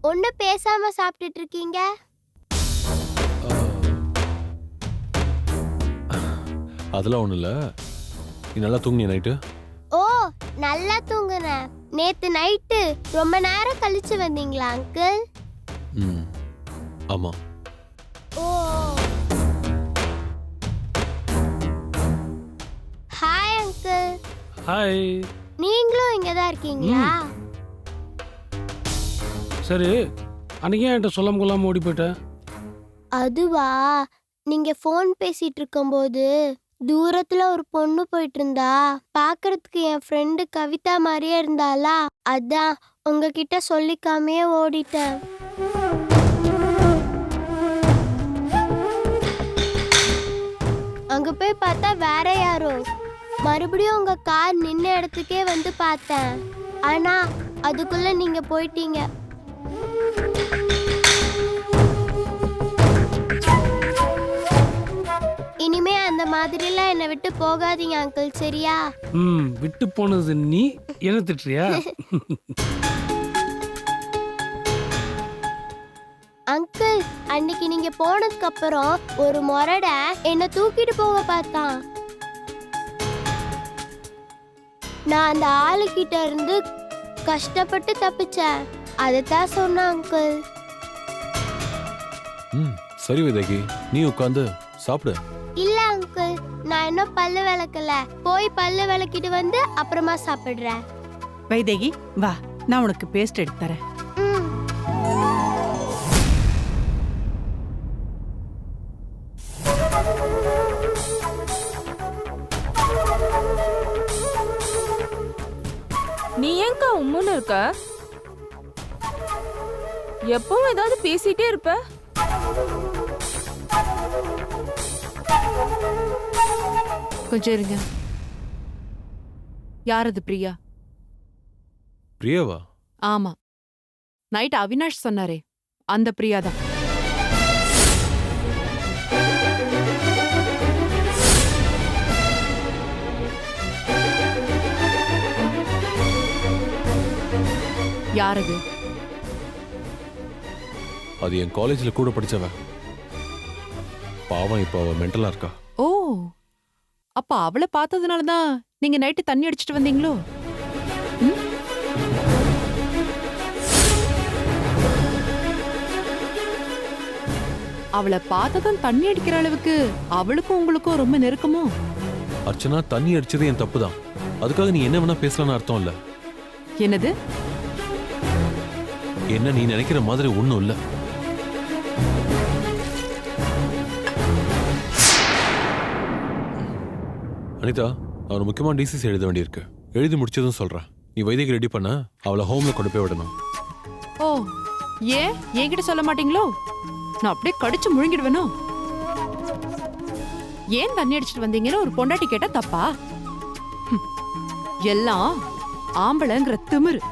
ஒன்னும் பேசாம சாப்பிட்டுட்டு இருக்கீங்க? அதெல்லாம் ஒண்ணும் இல்ல. நீ நல்லா தூங்குனியா நைட்டு? ஓ, நல்லா தூங்குனேன். நேத்து நைட்டு ரொம்ப நேரம் கழிச்சு வந்தீங்களா அங்கிள்? ஆமா. ஓ, ஹாய் அங்கிள். ஹாய். நீங்களும் இங்க தான் இருக்கீங்களா? சரி, அன்னைக்கு ஏன் என்கிட்ட சொல்லாம கொள்ளாம ஓடி போயிட்ட? அதுவா, நீங்க ஃபோன் பேசிட்டு இருக்கும்போது தூரத்துல ஒரு பொண்ணு போயிட்டு இருந்தா. பார்க்கிறதுக்கு என் ஃப்ரெண்டு கவிதா மாதிரியே இருந்தாளா, அதான் உங்ககிட்ட சொல்லிக்காமையே ஓடிட்டேன். அங்க போய் பார்த்தா வேற யாரோ. மறுபடியும் உங்க கார் நின்ன இடத்துக்கே வந்து பார்த்தேன். ஆனா அதுக்குள்ள நீங்க போயிட்டீங்க. இனிமே அந்த மாதிரிலாம் என்னை விட்டு போகாதீங்க அங்கிள், சரியா? விட்டு போனது நீ என்ன திட்டுறியா? அங்கிள், அன்னைக்கு நீங்க போனதுக்கு அப்புறம் ஒரு முரட என்ன தூக்கிட்டு போக பார்த்தான். நான் அந்த ஆளுகிட்ட இருந்து கஷ்டப்பட்டு தப்பிச்சேன். அதைத்தான் சொன்னேன் அங்கிள். சரி வைதேகி, நீ உட்காந்து சாப்பிடு. இல்ல அங்கிள், நான் இன்னும் பல்லு விளக்கல. போய் பல்லு விளக்கிட்டு வந்து அப்புறமா சாப்பிடுறேன். வைதேகி வா, நான் உனக்கு பேஸ்ட் எடுத்து தரேன். நீ ஏங்கா உம்முன்னு இருக்க? எப்பவும் ஏதாவது பேசிட்டே இருப்ப. கொஞ்சம் இருங்க. யார் அது? பிரியா. பிரியாவா? ஆமா, நைட் அவினாஷ் சொன்னாரே அந்த பிரியா தான். யாரது? அது என் காலேஜ்ல கூட படிச்சவ. பாவம், இப்ப அவ மென்டலா இருக்கா. ஓ, அப்ப அவளை பார்த்ததுனாலதான் நீங்க நைட்டு தண்ணி அடிச்சிட்டு வந்தீங்களோ? அவளை பார்த்ததும் தண்ணி அடிக்கிற அளவுக்கு அவளுக்கும் உங்களுக்கும் ரொம்ப நெருக்கமோ? அர்ச்சனா, தண்ணி அடிச்சது என் தப்பு தான். அதுக்காக நீ என்ன வேணா பேசலாம்னு அர்த்தம் இல்ல. என்னது? என்ன நீ நினைக்கிற மாதிரி ஒண்ணும் இல்ல. அனிதா, நான் ஒரு முக்கியமான டிசிசி எழுத வேண்டியிருக்கு. எழுதி முடிச்சதும் சொல்றேன். நீ வைத்தியக்கு ரெடி பண்ண, அவளை ஹோம்ல கொண்டு போய் விடணும். ஓ, ஏன் என்கிட்ட சொல்ல மாட்டீங்களோ? நான் அப்படியே கடிச்சு முழுங்கிடுவேனோ? ஏன் தண்ணி அடிச்சிட்டு வந்தீங்கன்னு ஒரு பொண்டாட்டி கேட்டா தப்பா? எல்லாம் ஆம்பளைங்கிற திமிரு.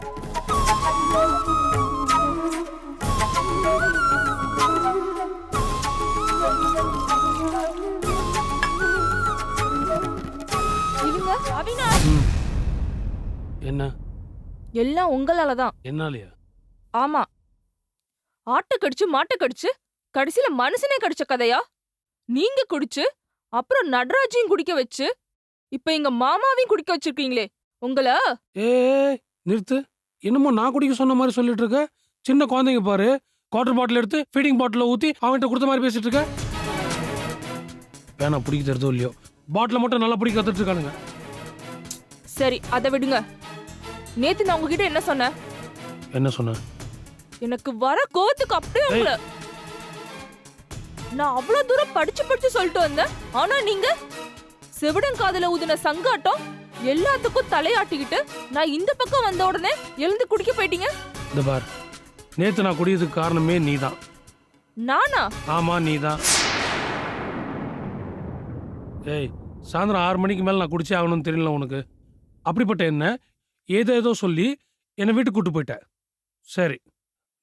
என்ன? எல்லாம் உங்களாலதான். என்னாலயா? ஆமா, ஆட்டை கடிச்சு மாட்டை கடிச்சு கடைசியில மனுஷனே கடிச்ச கதையா? நீங்க குடிச்சு அப்புறம் நடராஜையும் குடிக்க வச்சு இப்ப எங்க மாமாவையும் குடிக்க வச்சிருக்கீங்களே உங்கள. நிறுத்து. என்னமோ நான் குடிக்க சொன்ன மாதிரி சொல்லிட்டு இருக்க. சின்ன குழந்தைங்க பாரு, குவார்டர் பாட்டில் எடுத்து ஃபீடிங் பாட்டில ஊத்தி அவன்கிட்ட கொடுத்த மாதிரி பேசிட்டு இருக்க. பேனா பிடிக்க தருதோ இல்லையோ, பாட்டில மட்டும் நல்லா பிடிக்க கத்துட்டு இருக்கானுங்க. சரி, அதை விடுங்க. நேத்து நான் உங்ககிட்ட என்ன சொன்னேன்? என்ன சொன்ன? எனக்கு வர கோவத்துக்கு அப்படியே உங்களை நான் அவ்வளவு தூரம் படிச்சு படிச்சு சொல்லிட்டு வந்தேன். ஆனா நீங்க செவிடன் காதல ஊதுன சங்காட்டம் எல்லாத்துக்கும் தலையாட்டிக்கிட்டு நான் இந்த பக்கம் வந்த உடனே எழுந்து குடிக்க போயிட்டீங்க. இந்த பார், நேத்து நான் குடியதுக்கு காரணமே நீதான். நானா? ஆமா, நீதான். ஏய், சாயந்தரம் 6 மணிக்கு மேல நான் குடிச்சே ஆகணும்னு தெரியல உனக்கு. அப்படிப்பட்ட என்ன ஏதோ சொல்லி என்னை வீட்டுக்கு கூட்டு போயிட்டேன். சரி,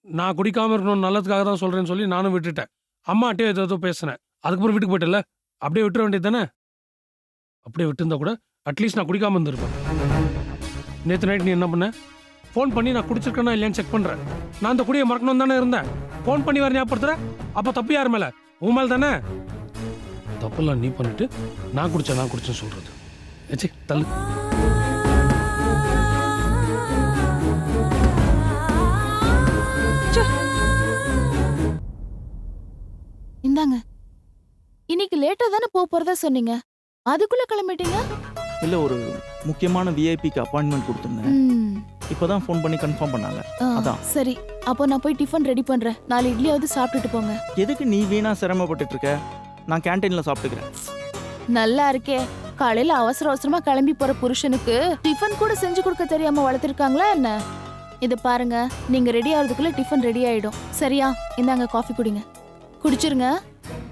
நான் குடிக்காம இருக்கணும் நல்லதுக்காக தான் சொல்றேன்னு சொல்லி நானும் விட்டுட்டேன். அம்மாட்டே ஏதோ பேசினேன். அதுக்கப்புறம் வீட்டுக்கு போயிட்டல, அப்படியே விட்டுற வேண்டியது தானே? அப்படியே விட்டுருந்தா கூட அட்லீஸ்ட் நான் குடிக்காம இருந்திருப்பேன். நேற்று நைட் நீ என்ன பண்ண? ஃபோன் பண்ணி நான் குடிச்சிருக்கேனா இல்லையான்னு செக் பண்றேன். நான் அந்த குடியை மறக்கணும் தானே இருந்தேன். ஃபோன் பண்ணி வேற ஞாபகப்படுத்துறேன். அப்ப தப்பு யார் மேல? உன் மேல தானே. தப்பெல்லாம் நீ பண்ணிட்டு நான் குடிச்சேன்னு சொல்றது. ஏச்சி தள்ளு. இந்தாங்க. இன்னைக்கு லேட்டா தானே போறதா சொன்னீங்க, அதுக்குள்ள கிளம்பிட்டீங்க? இல்ல ஒரு முக்கியமான விஐபிக்கு அப்பாயின்மெண்ட் கொடுத்துருந்தேன். இப்பதான் ஃபோன் பண்ணி கன்ஃபார்ம் பண்ணாங்க. அதான். சரி, அப்போ நான் போய் டிஃபன் ரெடி பண்றேன். 4 இட்லியாவது சாப்பிட்டுட்டு போங்க. எதுக்கு நீ வீணா சிரமப்பட்டுட்டு இருக்க? நான் கேண்டீன்ல சாப்பிட்டுக்கிறேன். நல்லா இருக்கே. காலையில அவசர அவசரமா கிளம்பி போற புருஷனுக்கு டிஃபன் கூட செஞ்சு கொடுக்க தெரியாம வளர்த்திருக்காங்களா என்ன? இது பாருங்க, நீங்க ரெடி ஆகிறதுக்குள்ள டிஃபன் ரெடி ஆயிடும். சரியா? இந்தாங்க காஃபி குடிங்க. குடிச்சிருங்க.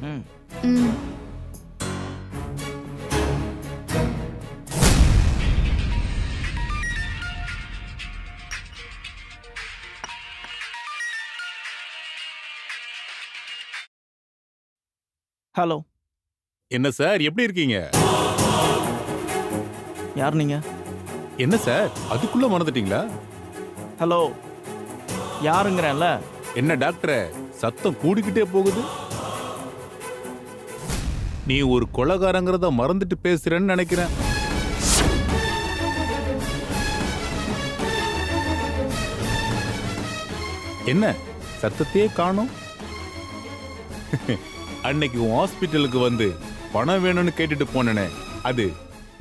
ம். ம். ஹலோ, என்ன சார், எப்படி இருக்கீங்க? யார் நீங்க? என்ன சார், அதுக்குள்ள மறந்துட்டீங்களா? ஹலோ, யாருங்கிறேன்ல. என்ன டாக்டரே, சத்தம் கூடிக்கிட்டே போகுது. நீ ஒரு கொலைகாரங்கிறத மறந்துட்டு பேசுறேன்னு நினைக்கிறேன். என்ன சத்தத்தையே காணோம்? அன்னைக்கு உன் ஹாஸ்பிட்டலுக்கு வந்து பணம் வேணும்னு கேட்டுட்டு போனேனே, அது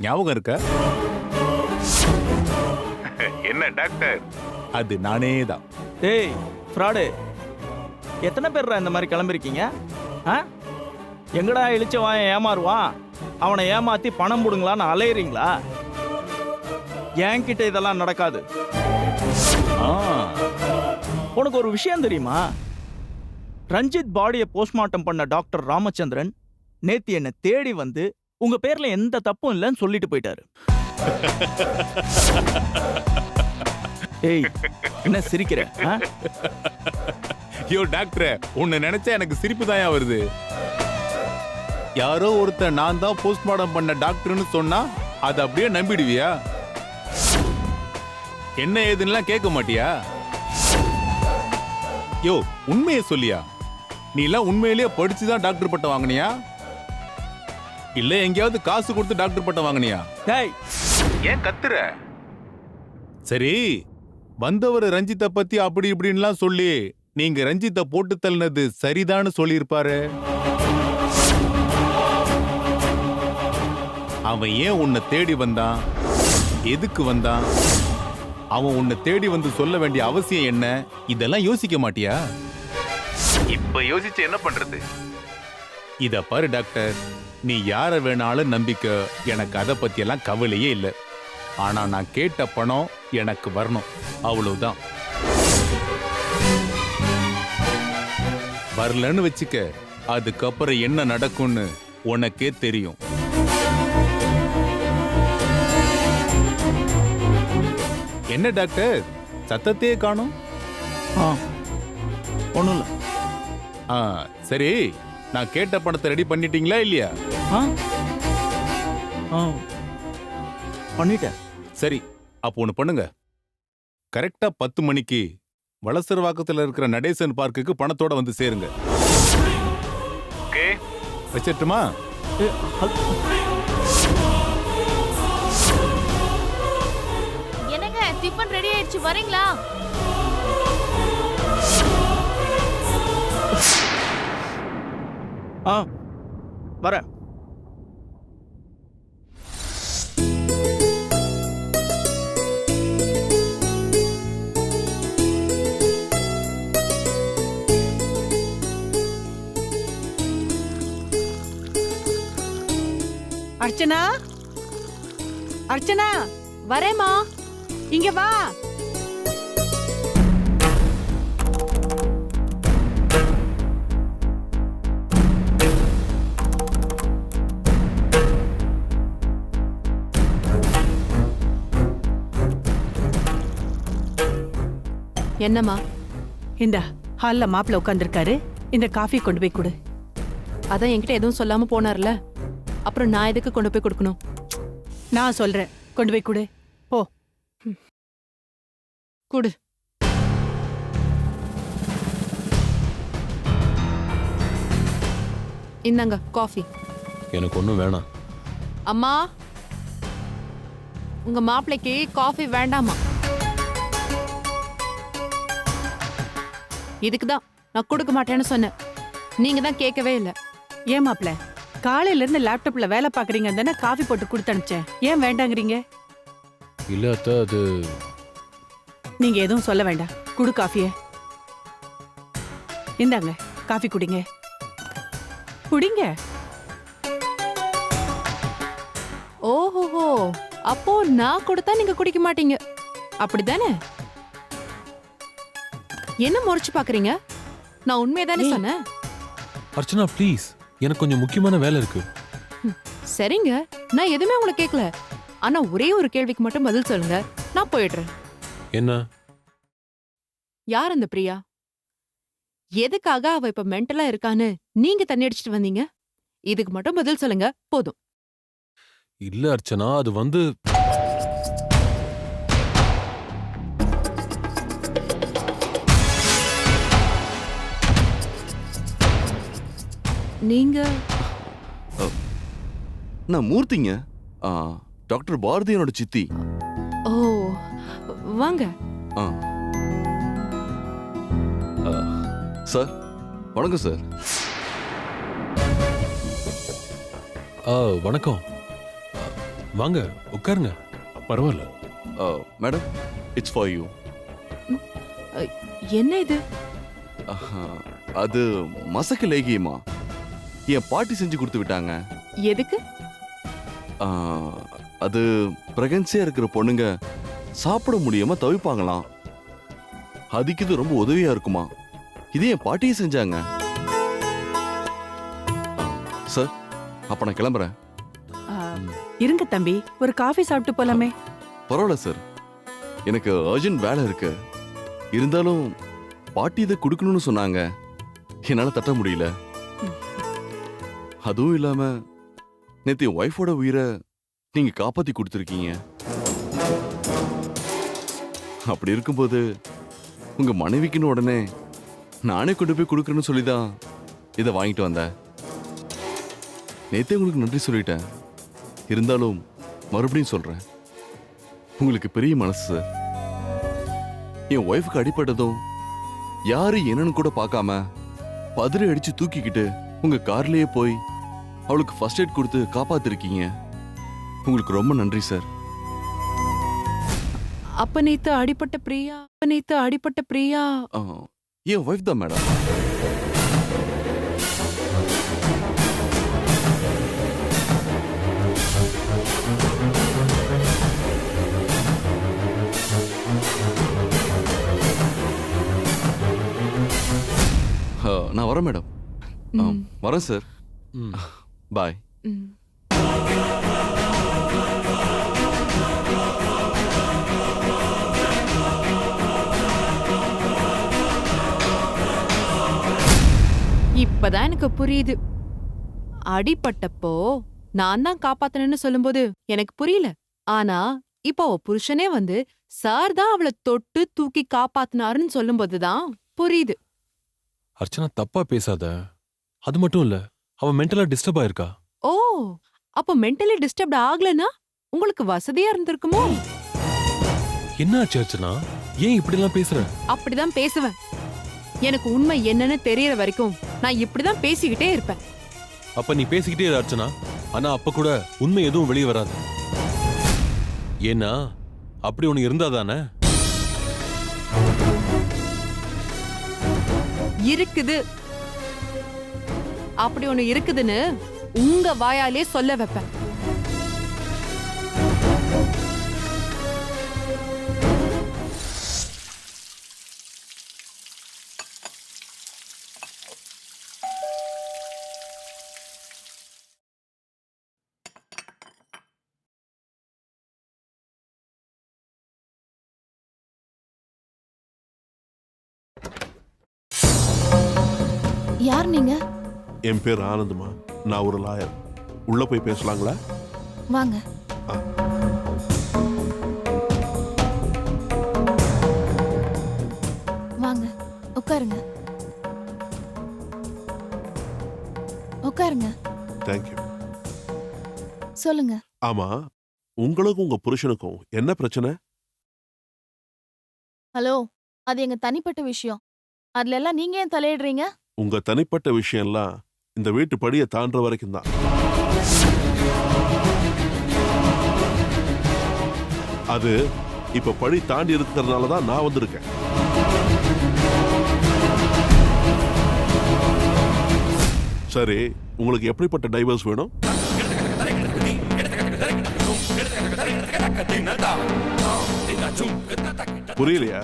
ஞாபகம் இருக்கா? என்ன டாக்டர், அது நானே தான். டேய் ஃப்ராடு, எத்தனை பேர்ரா இந்த மாதிரி கிளம்பிருக்கீங்க? எங்கடா இழிச்ச வாயன் ஏமாறுவான், அவனை ஏமாத்தி பணம் போடுங்களான்னு அலையிறீங்களா? என்கிட்ட இதெல்லாம் நடக்காது. உனக்கு ஒரு விஷயம் தெரியுமா? ரஞ்சித் பாடியை போஸ்ட்மார்ட்டம் பண்ண டாக்டர் ராமச்சந்திரன் நேத்து என்னை தேடி வந்து உங்க பேர்ல எந்த தப்பும் இல்லைன்னு சொல்லிட்டு போயிட்டாரு. ஏய், என்ன சிரிக்கிற? யோ டாக்டர், உன்னை நினைச்சா எனக்கு சிரிப்பு தாயா வருது. யாரோ ஒருத்தர் நான் தான் போஸ்ட்மார்ட்டம் பண்ண டாக்டர்னு சொன்னா அதை அப்படியே நம்பிடுவியா? என்ன ஏதுன்னு கேட்க மாட்டியா? யோ, உண்மையை சொல்லியா? நீ எல்லாம் உண்மையிலேயே படிச்சுதான் டாக்டர் பட்டம் வாங்கினியா, இல்ல எங்கேயாவது காசு கொடுத்து டாக்டர் பட்டம் வாங்கினியா? டேய், ஏன் கத்துற? சரி, வந்தவர் ரஞ்சித்தை பத்தி அப்படி இப்படின்லாம் சொல்லி நீங்க ரஞ்சித்தை போட்டு தள்ளினது சரிதான்னு சொல்லியிருப்பாரு. அவன் ஏன் உன்னை தேடி வந்தான்? எதுக்கு வந்தான்? அவன் உன்னை தேடி வந்து சொல்ல வேண்டிய அவசியம் என்ன? இதெல்லாம் யோசிக்க மாட்டியா? இப்ப யோசிச்சு என்ன பண்றது? இத பாரு டாக்டர், நீ யார வேணாலும் நம்பிக்க, எனக்கு அதை பத்தி எல்லாம் கவலையே இல்லை. ஆனா நான் கேட்ட பணம் எனக்கு வரணும், அவ்வளவுதான். வரலன்னு வச்சுக்க, அதுக்கப்புறம் என்ன நடக்கும்னு உனக்கே தெரியும். என்ன டாக்டர், சத்தத்தையே காணோம்? ஒண்ணும் இல்ல. சரி, நான் கேட்ட பணத்தை ரெடி பண்ணிட்டீங்களா இல்லையா? பண்ணிட்டேன். சரி, அப்போ ஒண்ணு பண்ணுங்க. கரெக்டா 10 மணிக்கு வளசரவாக்கத்துல இருக்கிற நடேசன் பார்க்குக்கு பணத்தோட வந்து சேருங்க. ஓகே, வச்சிட்டுமா? என்னங்க, டிஃபன் ரெடி ஆயிடுச்சு, வரீங்களா? வரேன். அர்ச்சனா, அர்ச்சனா, வரேம்மா. இங்க வா. என்னம்மா? இந்த ஹால்ல மாப்பிள்ள உட்காந்துருக்காரு, இந்த காஃபி கொண்டு போய் கொடு. அதான் என்கிட்ட எதுவும் சொல்லாம போனார்ல, அப்புறம் நான் எதுக்கு கொண்டு போய் கொடுக்கணும்? நான் சொல்றேன், கொண்டு போய் கொடு. போ. குடு. இந்தாங்க காஃபி. எனக்கு ஒன்றும் வேணாம். அம்மா, உங்க மாப்பிள்ளைக்கு காஃபி வேண்டாமா? இதுக்குதான் நான் கொடுக்க மாட்டேன்னு சொன்னேன். நீங்க தான் கேட்கவே இல்லை. ஏன் மாப்ள, காலையில இருந்து லேப்டாப்ல வேலை பாக்குறீங்க தானே காஃபி போட்டு கொடுத்து அனுப்பிச்சேன். ஏன் வேண்டாங்கிறீங்க? இல்லை அத்தை, அது நீங்க எதுவும் சொல்ல வேண்டாம். குடு காஃபிய. இந்தாங்க காஃபி குடிங்க. குடிங்க. ஓஹோஹோ, அப்போ நான் கொடுத்தா நீங்க குடிக்க மாட்டீங்க, அப்படிதானே? என்ன முறைச்சு பாக்குறீங்க? நான் உண்மையதானே சொன்னேன். அர்ச்சனா ப்ளீஸ், எனக்கு கொஞ்சம் முக்கியமான வேலை இருக்கு. சரிங்க, நான் எதுவுமே உங்களை கேட்கல. ஆனா ஒரே ஒரு கேள்விக்கு மட்டும் பதில் சொல்லுங்க, நான் போயிடுறேன். என்ன? யார் அந்த பிரியா? எதுக்காக அவ இப்ப மென்டலா இருக்கான்னு நீங்க தண்ணி அடிச்சிட்டு வந்தீங்க? இதுக்கு மட்டும் பதில் சொல்லுங்க போதும். இல்லை அர்ச்சனா, அது வந்து நீங்க நான் மூர்த்திங்க, டாக்டர் பாரதியனோட சித்தி. ஓ, வாங்க. சார் வணக்கம் சார். வணக்கம். வாங்க உட்காருங்க. பரவாயில்ல. Madam, it's for you. என்ன இது? அது மசக்க லேகியமா என் பாட்டி செஞ்சு கொடுத்து விட்டாங்க. எதுக்கு? அது பிரெக்னன்சியா இருக்கிற பொண்ணுங்க சாப்பிட முடியாம தவிப்பாங்களாம். அதுக்கு இது ரொம்ப உதவியா இருக்குமா. இது என் பாட்டியே செஞ்சாங்க. சார், அப்ப நான் கிளம்புறேன். இருங்க தம்பி, ஒரு காஃபி சாப்பிட்டு போலாமே. பரவாயில்ல சார், எனக்கு அர்ஜென்ட் வேலை இருக்கு. இருந்தாலும் பாட்டி இதை கொடுக்கணும்னு சொன்னாங்க, என்னால தட்ட முடியல. அதுவும் இல்லாம நேத்து என் ஒய்ஃபோட உயிரை நீங்க காப்பாத்தி கொடுத்துருக்கீங்க. அப்படி இருக்கும்போது உங்க மனைவிக்குன்னு உடனே நானே கொண்டு போய் கொடுக்குறேன்னு சொல்லிதான் இதை வாங்கிட்டு வந்தேன். நேத்தே உங்களுக்கு நன்றி சொல்லிட்டேன். இருந்தாலும் மறுபடியும் சொல்றேன், உங்களுக்கு பெரிய மனசு சார். என் ஒய்ஃபுக்கு அடிபட்டதும் யாரு என்னன்னு கூட பார்க்காம பதறி அடிச்சு தூக்கிக்கிட்டு உங்க கார்லயே போய் அவளுக்கு ஃபர்ஸ்ட் எய்ட் கொடுத்து காப்பாத்திருக்கீங்க. உங்களுக்கு ரொம்ப நன்றி சார். அப்ப நேத்து அடிப்பட்ட பிரியா என் ஒய்ஃப் தான் மேடம். நான் வரேன் மேடம். வரேன் சார். பாய். இப்பதான் எனக்கு புரியுது. அடிபட்டப்போ நான் தான் காப்பாத்தணும்னு சொல்லும்போது எனக்கு புரியல. ஆனா இப்போ அவ புருஷனே வந்து சார் தான் அவளை தொட்டு தூக்கி காப்பாத்தினாருன்னு சொல்லும்போதுதான் புரியுது. அர்ச்சனா தப்பா பேசாத. அது மட்டும் இல்ல, அவ மென்டலா டிஸ்டர்ப் ஆயிருக்கா. ஓ, அப்ப மென்டலி டிஸ்டர்ப்ட் ஆகலனா உங்களுக்கு வசதியா இருந்திருக்குமோ? என்ன ஆச்சு அர்ச்சனா? ஏன் இப்படி எல்லாம் பேசுற? அப்படிதான் பேசுவேன். எனக்கு உண்மை என்னன்னு தெரியற வரைக்கும் நான் இப்படிதான் பேசிக்கிட்டே இருப்பேன். அப்ப நீ பேசிக்கிட்டே இரு அர்ச்சனா. ஆனா அப்ப கூட உண்மை எதுவும் வெளியே வராது. ஏன்னா அப்படி ஒண்ணு இருந்தா தானே. இருக்குது, அப்படி ஒண்ணு இருக்குதுன்னு உங்க வாயாலே சொல்ல வைப்பேன். யார் நீங்க? என் பேர் ஆனந்துமா. நான் ஒரு லாயர். உள்ள போய் பேசலாங்களா? வாங்க. உட்காருங்க. தேங்க்யூ. சொல்லுங்க. ஆமா, உங்களுக்கும் உங்க புருஷனுக்கும் என்ன பிரச்சனை? ஹலோ, அது எங்க தனிப்பட்ட விஷயம். அதுல எல்லாம் நீங்க ஏன் தலையிடுறீங்க? உங்க தனிப்பட்ட விஷயம் எல்லாம் இந்த வீட்டு படியை தாண்டுற வரைக்கும் தான். அது இப்ப படி தாண்டி இருக்கிறதுனால தான் நான் வந்திருக்கேன். சரி, உங்களுக்கு எப்படிப்பட்ட டைவர்ஸ் வேணும்? புரியலையா?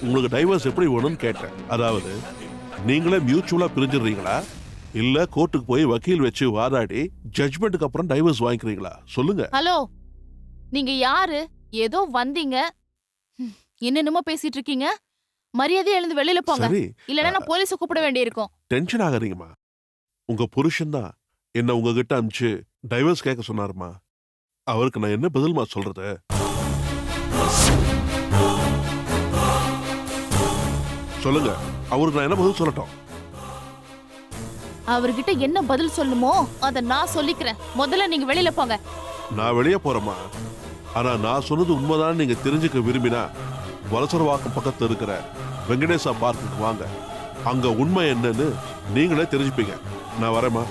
உங்களுக்கு டைவர்ஸ் எப்படி வேணும்னு கேட்டேன். அதாவது நீங்களே மியூச்சுவலா பிரிஞ்சிடுறீங்களா, இல்ல கோர்ட்டுக்கு போய் வக்கீல் வச்சு வாதாடி ஜட்ஜ்மெண்ட்டுக்கு அப்புறம் டைவர்ஸ் வாங்கிக்கிறீங்களா? சொல்லுங்க. ஹலோ, நீங்க யாரு? ஏதோ வந்தீங்க, என்னென்னமோ பேசிட்டு இருக்கீங்க. மரியாதையா எழுந்து வெளியில போங்க, சரி, இல்லன்னா நான் போலீஸை கூப்பிட வேண்டியிருக்கும். டென்ஷன் ஆகாதீங்கம்மா. உங்க புருஷன் தான் என்ன உங்ககிட்ட அனுப்பிச்சு டைவர்ஸ் கேட்க சொன்னாருமா. அவருக்கு நான் என்ன பதில்மா சொல்றது? சொல்லுங்க, அவருக்கு நான் என்ன பதில் சொல்லட்டும்? அவர்கிட்ட என்ன பதில் சொல்லுமோ அத நான் சொல்லிக்கிறேன். முதல்ல நீங்க வெளியில போங்க. நான் வெளியே போறேம்மா. ஆனா நான் சொன்னது உண்மைதான் நீங்க தெரிஞ்சுக்க விரும்பினா வலசரவாக்கம் பக்கத்துல இருக்கிற வெங்கடேசா பார்க்குக்கு வாங்க. அங்க உண்மை என்னன்னு நீங்களே தெரிஞ்சுப்பீங்க. நான் வரேம்மா.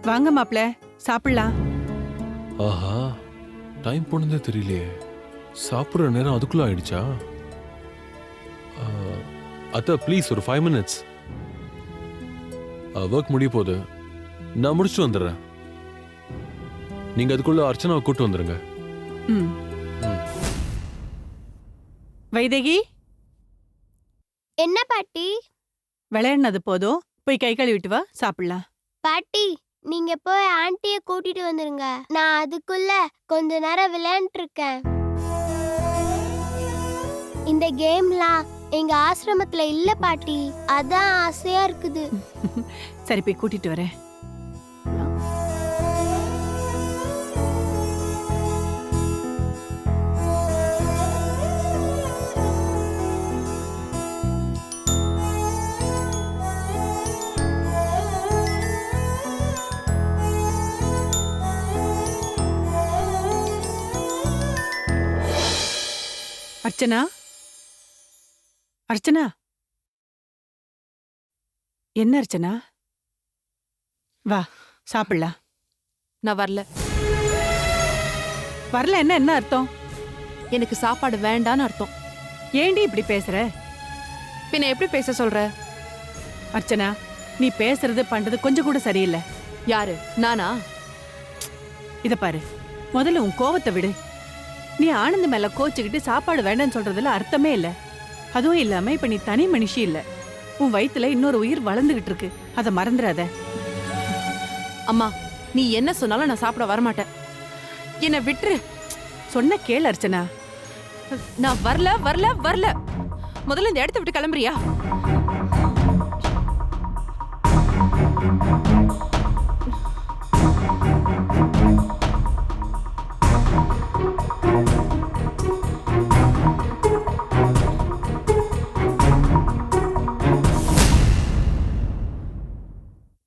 வாங்க மாப்ள, சாப்பிடலாம். ஆஹா, டைம் போனதே தெரியலையே. சாப்பிட்ற நேரம் அதுக்குள்ள ஆயிடுச்சா? அத்தா ப்ளீஸ் ஒரு 5 minutes. ஒர்க் முடிய போகுது, நான் முடிச்சுட்டு வந்துடுறேன். நீங்க அதுக்குள்ள அர்ச்சனாவை கூட்டு வந்துருங்க. ம். வைதேகி, என்ன பாட்டி? விளையாடினது போதும், போய் கை கழுவிட்டு வா, சாப்பிடலாம். பாட்டி, நீங்க போய் ஆண்டிய கூட்டிட்டு வந்துருங்க. நான் அதுக்குள்ள கொஞ்ச நேரம் விளையாண்டுட்டு இருக்கேன். இந்த கேம்லாம் எங்க ஆசிரமத்துல இல்ல பாட்டி, அதான் ஆசையா இருக்குது. சரி, போய் கூட்டிட்டு வரேன். அர்ச்சனா, அர்ச்சனா, என்ன அர்ச்சனா? வா, சாப்பிடலாம். நான் வரல. வரல என்ன அர்த்தம்? எனக்கு சாப்பாடு வேண்டான்னு அர்த்தம். ஏண்டி இப்படி பேசுற? பின்ன எப்படி பேச சொல்ற? அர்ச்சனா, நீ பேசுறது பண்றது கொஞ்சம் கூட சரியில்லை. யாரு, நானா? இத பாரு, முதல்ல உன் கோவத்தை விடு. நீ ஆனந்த் மேல கோச்சுக்கிட்டு சாப்பாடு வேண்டாம்னு சொல்றதுல அர்த்தமே இல்ல. அதுவும் இல்லாம இப்ப நீ தனி மனுஷி இல்ல, உன் வயித்துல இன்னொரு உயிர் வளர்ந்துகிட்டு இருக்கு. அத மறந்துடாத. அம்மா, நீ என்ன சொன்னாலும் நான் சாப்பிட வரமாட்டேன். என்ன விட்டுரு. சொன்ன கேள் அர்ச்சனா. நான் வரல வரல வரல. முதல்ல இந்த இடத்த விட்டு கிளம்புறியா?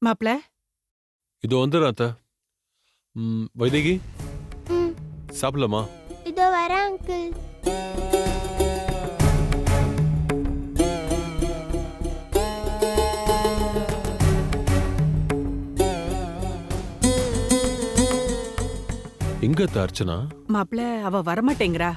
மாப்ள, இதோ வந்துடுறேன் அத்தை. வைதேகி ம், சாப்பிடலாமா? இதோ வரேன் அங்கிள். எங்க அத்தை அர்ச்சனா? மாப்பிள அவ வரமாட்டேங்கிறா.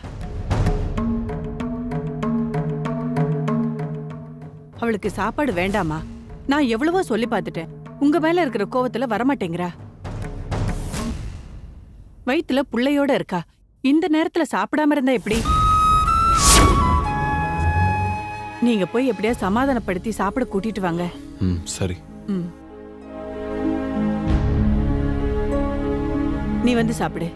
அவளுக்கு சாப்பாடு வேண்டாமா? நான் எவ்வளவோ சொல்லி பார்த்துட்டேன். உங்க மேல இருக்கிற கோவத்துல வரமாட்டேங்கிறா. வயித்துல புள்ளையோட இருக்கா. இந்த நேரத்துல சாப்பிடாம இருந்தா எப்படி? நீங்க போய் எப்படியா சமாதானப்படுத்தி சாப்பிட கூட்டிட்டு வாங்க. சரி. ம். நீ வந்து சாப்பிடு.